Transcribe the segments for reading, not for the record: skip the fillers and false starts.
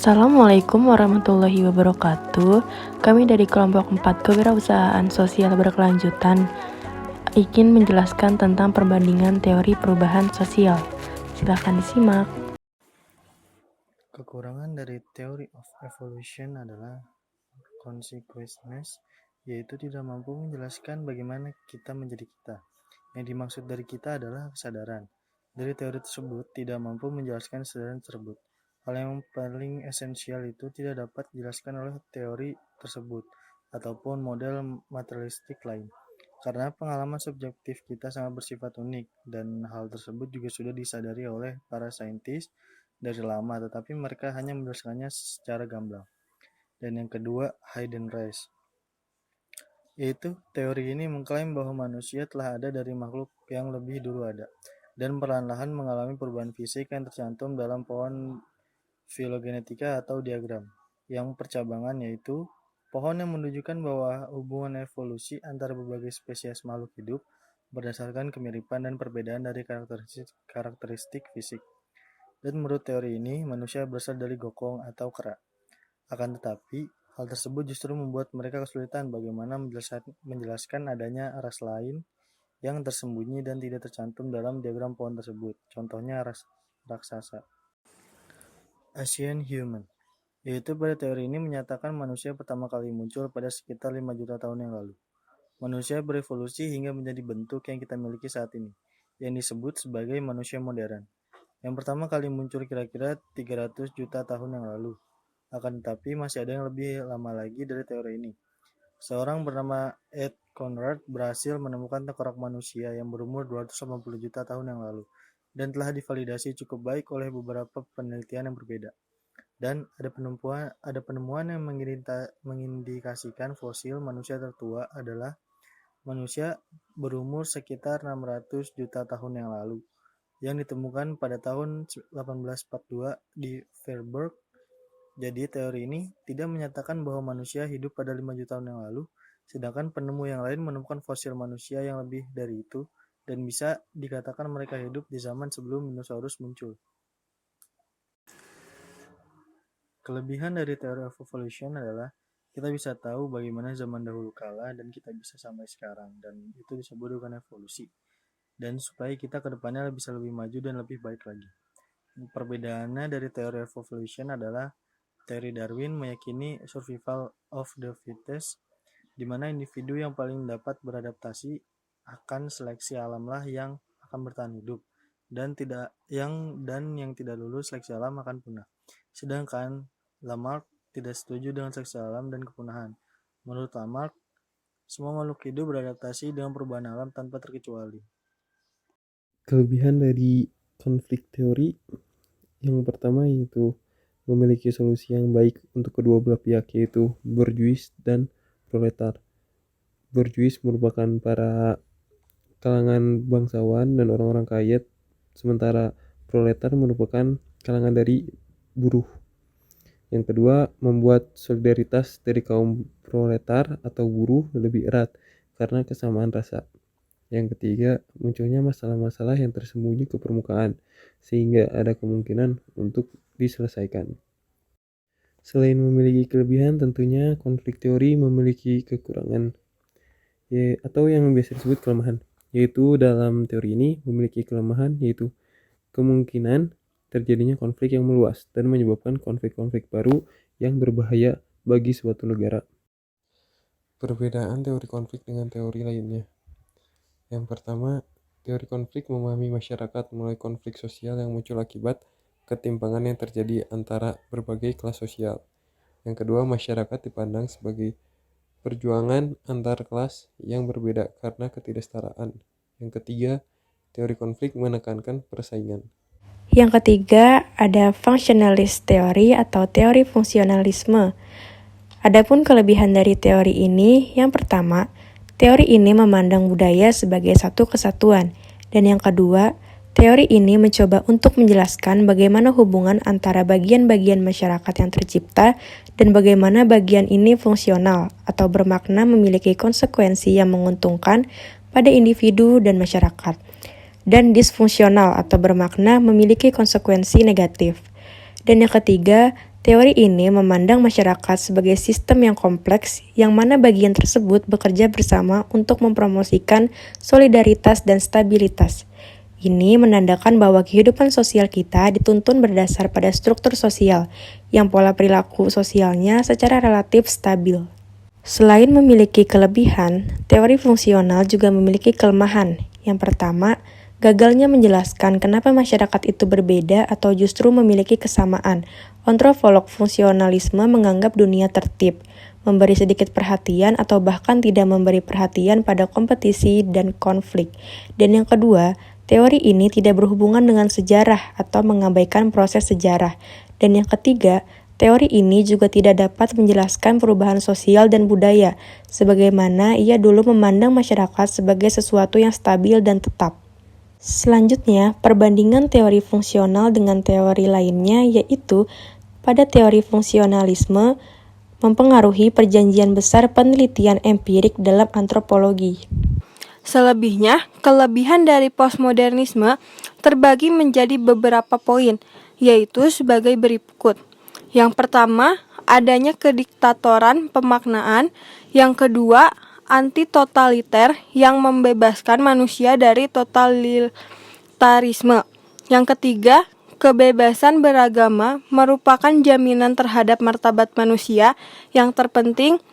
Assalamualaikum warahmatullahi wabarakatuh. Kami dari kelompok 4 kewirausahaan sosial berkelanjutan ingin menjelaskan tentang perbandingan teori perubahan sosial. Silakan disimak. Kekurangan dari theory of evolution adalah consequentness, yaitu tidak mampu menjelaskan bagaimana kita menjadi kita. Yang dimaksud dari kita adalah kesadaran. Dari teori tersebut tidak mampu menjelaskan kesadaran tersebut. Hal yang paling esensial itu tidak dapat dijelaskan oleh teori tersebut ataupun model materialistik lain. Karena pengalaman subjektif kita sangat bersifat unik, dan hal tersebut juga sudah disadari oleh para saintis dari lama, tetapi mereka hanya menjelaskannya secara gamblang. Dan yang kedua, hidden race, yaitu teori ini mengklaim bahwa manusia telah ada dari makhluk yang lebih dulu ada, dan perlahan-lahan mengalami perubahan fisik yang tercantum dalam pohon filogenetika atau diagram yang percabangan, yaitu pohon yang menunjukkan bahwa hubungan evolusi antara berbagai spesies makhluk hidup berdasarkan kemiripan dan perbedaan dari karakteristik fisik. Dan menurut teori ini, manusia berasal dari gokong atau kera. Akan tetapi, hal tersebut justru membuat mereka kesulitan bagaimana menjelaskan adanya ras lain yang tersembunyi dan tidak tercantum dalam diagram pohon tersebut. Contohnya ras raksasa. Asian human, yaitu pada teori ini menyatakan manusia pertama kali muncul pada sekitar 5 juta tahun yang lalu. Manusia berevolusi hingga menjadi bentuk yang kita miliki saat ini, yang disebut sebagai manusia modern. Yang pertama kali muncul kira-kira 300 juta tahun yang lalu. Akan tetapi masih ada yang lebih lama lagi dari teori ini. Seorang bernama Ed Conrad berhasil menemukan tengkorak manusia yang berumur 280 juta tahun yang lalu dan telah divalidasi cukup baik oleh beberapa penelitian yang berbeda. Dan ada penemuan yang mengindikasikan fosil manusia tertua adalah manusia berumur sekitar 600 juta tahun yang lalu, yang ditemukan pada tahun 1842 di Freiburg. Jadi teori ini tidak menyatakan bahwa manusia hidup pada 5 juta tahun yang lalu, sedangkan penemu yang lain menemukan fosil manusia yang lebih dari itu, dan bisa dikatakan mereka hidup di zaman sebelum dinosaurus muncul. Kelebihan dari teori of evolution adalah kita bisa tahu bagaimana zaman dahulu kala dan kita bisa sampai sekarang, dan itu disebut dengan evolusi. Dan supaya kita ke depannya bisa lebih maju dan lebih baik lagi. Perbedaannya dari teori of evolution adalah teori Darwin meyakini survival of the fittest, di mana individu yang paling dapat beradaptasi akan seleksi alamlah yang akan bertahan hidup, dan yang tidak lulus seleksi alam akan punah. Sedangkan Lamarck tidak setuju dengan seleksi alam dan kepunahan. Menurut Lamarck, semua makhluk hidup beradaptasi dengan perubahan alam tanpa terkecuali. Kelebihan dari konflik teori yang pertama yaitu memiliki solusi yang baik untuk kedua belah pihak, yaitu bourgeois dan proletar. Bourgeois merupakan para kalangan bangsawan dan orang-orang kaya, sementara proletar merupakan kalangan dari buruh. Yang kedua, membuat solidaritas dari kaum proletar atau buruh lebih erat karena kesamaan rasa. Yang ketiga, munculnya masalah-masalah yang tersembunyi ke permukaan, sehingga ada kemungkinan untuk diselesaikan. Selain memiliki kelebihan, tentunya konflik teori memiliki kekurangan, atau yang biasa disebut kelemahan. Yaitu dalam teori ini memiliki kelemahan, yaitu kemungkinan terjadinya konflik yang meluas dan menyebabkan konflik-konflik baru yang berbahaya bagi suatu negara. Perbedaan teori konflik dengan teori lainnya. Yang pertama, teori konflik memahami masyarakat melalui konflik sosial yang muncul akibat ketimpangan yang terjadi antara berbagai kelas sosial. Yang kedua, masyarakat dipandang sebagai perjuangan antar kelas yang berbeda karena ketidaksetaraan. Yang ketiga, teori konflik menekankan persaingan. Yang ketiga, ada functionalist teori atau teori fungsionalisme. Adapun kelebihan dari teori ini, yang pertama, teori ini memandang budaya sebagai satu kesatuan, dan yang kedua, teori ini mencoba untuk menjelaskan bagaimana hubungan antara bagian-bagian masyarakat yang tercipta dan bagaimana bagian ini fungsional atau bermakna memiliki konsekuensi yang menguntungkan pada individu dan masyarakat, dan disfungsional atau bermakna memiliki konsekuensi negatif. Dan yang ketiga, Teori ini memandang masyarakat sebagai sistem yang kompleks, yang mana bagian tersebut bekerja bersama untuk mempromosikan solidaritas dan stabilitas. Ini menandakan bahwa kehidupan sosial kita dituntun berdasar pada struktur sosial, yang pola perilaku sosialnya secara relatif stabil. Selain memiliki kelebihan, teori fungsional juga memiliki kelemahan. Yang pertama, gagalnya menjelaskan kenapa masyarakat itu berbeda atau justru memiliki kesamaan. Antropolog fungsionalisme menganggap dunia tertib, memberi sedikit perhatian atau bahkan tidak memberi perhatian pada kompetisi dan konflik. Dan yang kedua, teori ini tidak berhubungan dengan sejarah atau mengabaikan proses sejarah. Dan yang ketiga, teori ini juga tidak dapat menjelaskan perubahan sosial dan budaya, sebagaimana ia dulu memandang masyarakat sebagai sesuatu yang stabil dan tetap. Selanjutnya, perbandingan teori fungsional dengan teori lainnya yaitu pada teori fungsionalisme mempengaruhi perjanjian besar penelitian empirik dalam antropologi. Selebihnya, kelebihan dari postmodernisme terbagi menjadi beberapa poin, yaitu sebagai berikut. Yang pertama, adanya kediktatoran pemaknaan. Yang kedua, anti-totaliter yang membebaskan manusia dari totalitarisme. Yang ketiga, kebebasan beragama merupakan jaminan terhadap martabat manusia. Yang terpenting,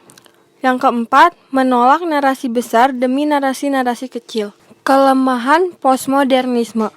yang keempat, menolak narasi besar demi narasi-narasi kecil. Kelemahan postmodernisme.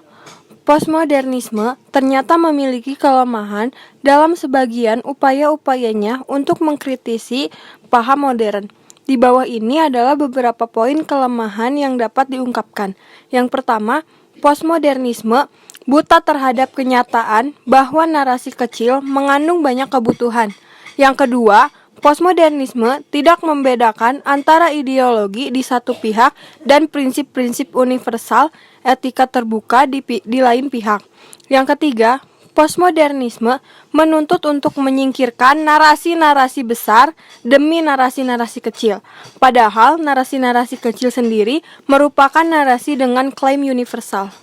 Postmodernisme ternyata memiliki kelemahan dalam sebagian upaya-upayanya untuk mengkritisi paham modern. Di bawah ini adalah beberapa poin kelemahan yang dapat diungkapkan. Yang pertama, postmodernisme buta terhadap kenyataan bahwa narasi kecil mengandung banyak kebutuhan. Yang kedua, postmodernisme tidak membedakan antara ideologi di satu pihak dan prinsip-prinsip universal etika terbuka di lain pihak. Yang ketiga, postmodernisme menuntut untuk menyingkirkan narasi-narasi besar demi narasi-narasi kecil. Padahal narasi-narasi kecil sendiri merupakan narasi dengan klaim universal.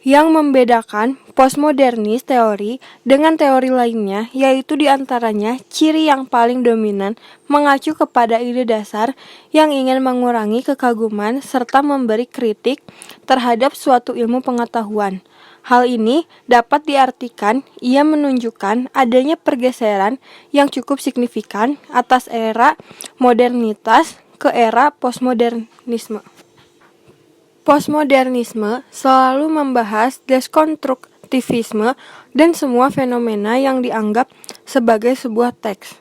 Yang membedakan postmodernis teori dengan teori lainnya yaitu diantaranya ciri yang paling dominan mengacu kepada ide dasar yang ingin mengurangi kekaguman serta memberi kritik terhadap suatu ilmu pengetahuan. Hal ini dapat diartikan ia menunjukkan adanya pergeseran yang cukup signifikan atas era modernitas ke era postmodernisme. Postmodernisme selalu membahas deskonstruktivisme dan semua fenomena yang dianggap sebagai sebuah teks,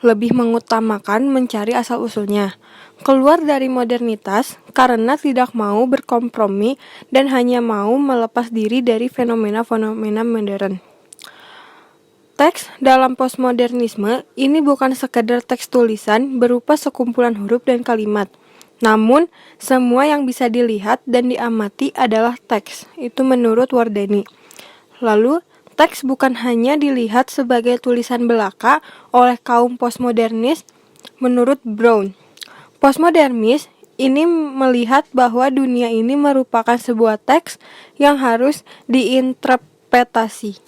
lebih mengutamakan mencari asal-usulnya. Keluar dari modernitas karena tidak mau berkompromi dan hanya mau melepas diri dari fenomena-fenomena modern. Teks dalam postmodernisme ini bukan sekedar teks tulisan berupa sekumpulan huruf dan kalimat. Namun, semua yang bisa dilihat dan diamati adalah teks. Itu menurut Wardani. Lalu, teks bukan hanya dilihat sebagai tulisan belaka oleh kaum postmodernis menurut Brown. Postmodernis ini melihat bahwa dunia ini merupakan sebuah teks yang harus diinterpretasi.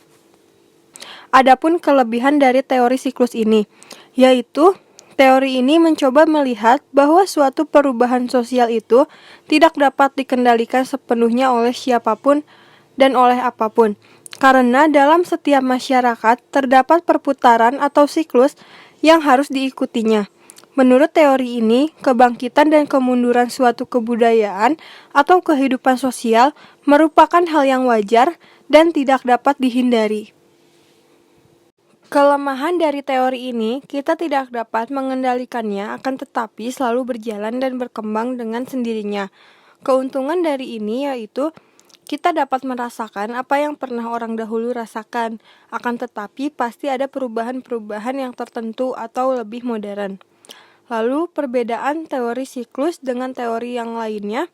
Adapun kelebihan dari teori siklus ini, yaitu teori ini mencoba melihat bahwa suatu perubahan sosial itu tidak dapat dikendalikan sepenuhnya oleh siapapun dan oleh apapun. Karena dalam setiap masyarakat terdapat perputaran atau siklus yang harus diikutinya. Menurut teori ini, kebangkitan dan kemunduran suatu kebudayaan atau kehidupan sosial merupakan hal yang wajar dan tidak dapat dihindari. Kelemahan dari teori ini, kita tidak dapat mengendalikannya, akan tetapi selalu berjalan dan berkembang dengan sendirinya. Keuntungan dari ini yaitu kita dapat merasakan apa yang pernah orang dahulu rasakan, akan tetapi pasti ada perubahan-perubahan yang tertentu atau lebih modern. Lalu perbedaan teori siklus dengan teori yang lainnya,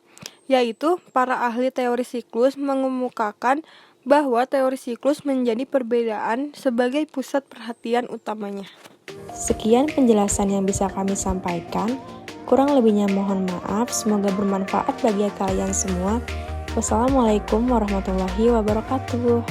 yaitu para ahli teori siklus mengemukakan bahwa teori siklus menjadi perbedaan sebagai pusat perhatian utamanya. Sekian penjelasan yang bisa kami sampaikan. Kurang lebihnya mohon maaf, semoga bermanfaat bagi kalian semua. Wassalamualaikum warahmatullahi wabarakatuh.